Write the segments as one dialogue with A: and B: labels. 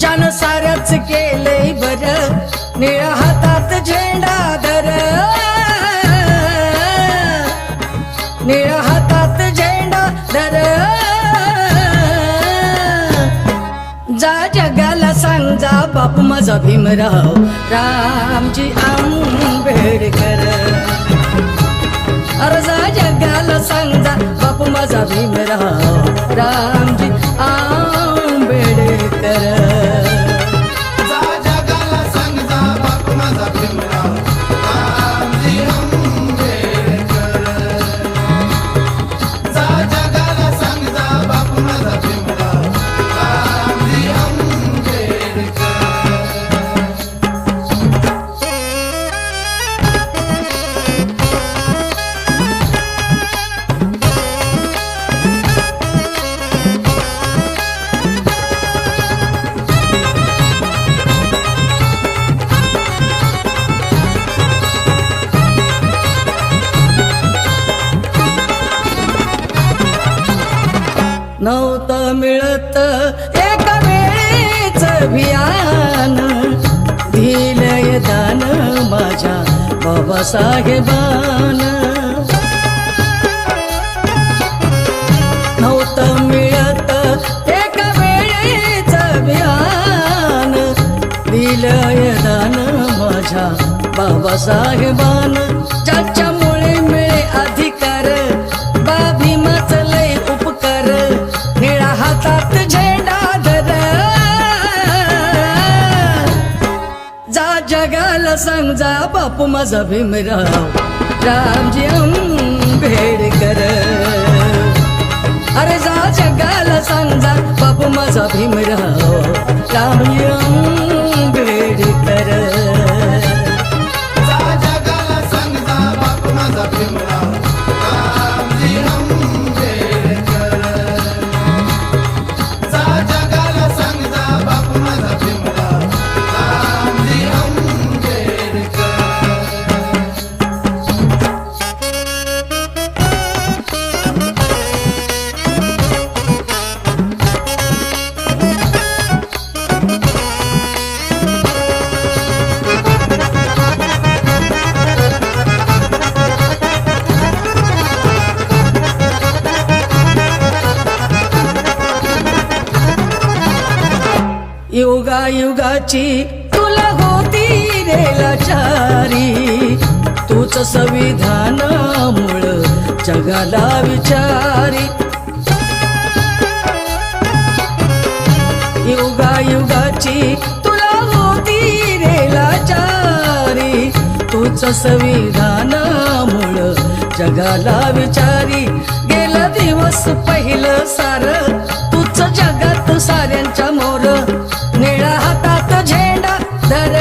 A: छान साऱ्याच केलंय बर निळ्या हातात झेंडा धर निळ्या हातात झेंडा धर जा जगाला सांग जा बाप माझा भीमराव रामजी आंबेडकर अरे जा जगाला सांग जा बाप माझा भीमराव रामजी आंबेडकर
B: जा जगाला सांग जा बाप माझा भीमराव रामजी आंबेडकर जा जगाला सांग जा बाप माझा भीमराव रामजी आंबेडकर
A: नव्हतं मिळत एका वेळेच भियान दिलंय दान माझ्या बाबासाहेबान नव्हतं मिळत एका वेळेच भियान दिलंय दान माझ्या बाबासाहेबान ज्याच्यामुळे मिळे अधिकार भीमाच लय उपकार निळा हातात झेंडा धर जा जगाला सांग जा बाप माझा भीमराव रामजी आंबेडकर अरे जा जगाला सांग जा बाप माझा भीमराव रामजी आंबेडकर
B: जा जगाला सांग जा बाप माझा भीमराव रामजी आंबेडकर जा जगाला सांग जा बाप माझा भीमराव रामजी आंबेडकर
A: युगायुगाची तुला होती रे लाचारी तूच संविधानामुळ जगाला विचारी युगायुगाची तुला होती रे लाचारी तूच संविधानामुळ जगाला विचारी गेला दिवस पहिलं सार तूच जगात साऱ्यांच्या मोर निळा हातात झेंडा धर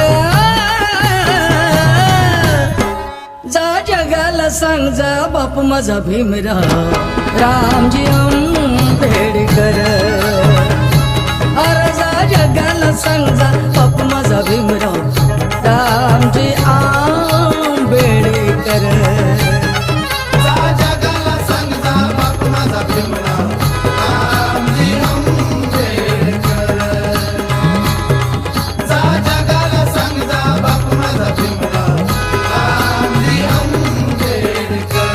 A: जा जगाला सांग जा बाप माझा भीमराव रामजी आंबेडकर अरे जा जगाला सांग जा बाप माझा भीमराव रामजी आंबेडकर
B: जा जगाला सांग जा बाप माझा भीमराव रामजी आंबेडकर जा जगाला सांग जा बाप माझा भीमराव रामजी आंबेडकर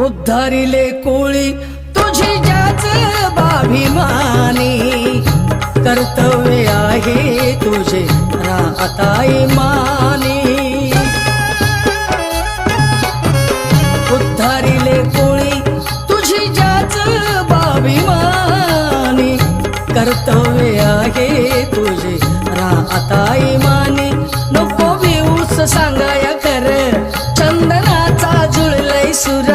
A: उद्धारिले कोळी तुझी जाच बाभिमानी कर्तव्य आहे तुझे राहताई मानी उद्धारिले कोळी तुझी जाच बाभिमानी कर्तव्य आहे तुझे राहताई मानी नको भिऊस सांगाया कर चंदनाचा जुळलय सुर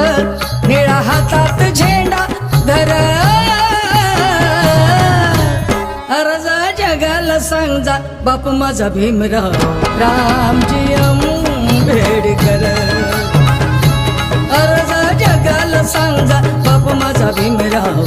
A: निळा हातात झेंडा धर अर्जा जगाला सांग जा बाप माझा भीमराव रामजी आंबेडकर. अर्ज जगाला सांगा बाप माझा भीमराव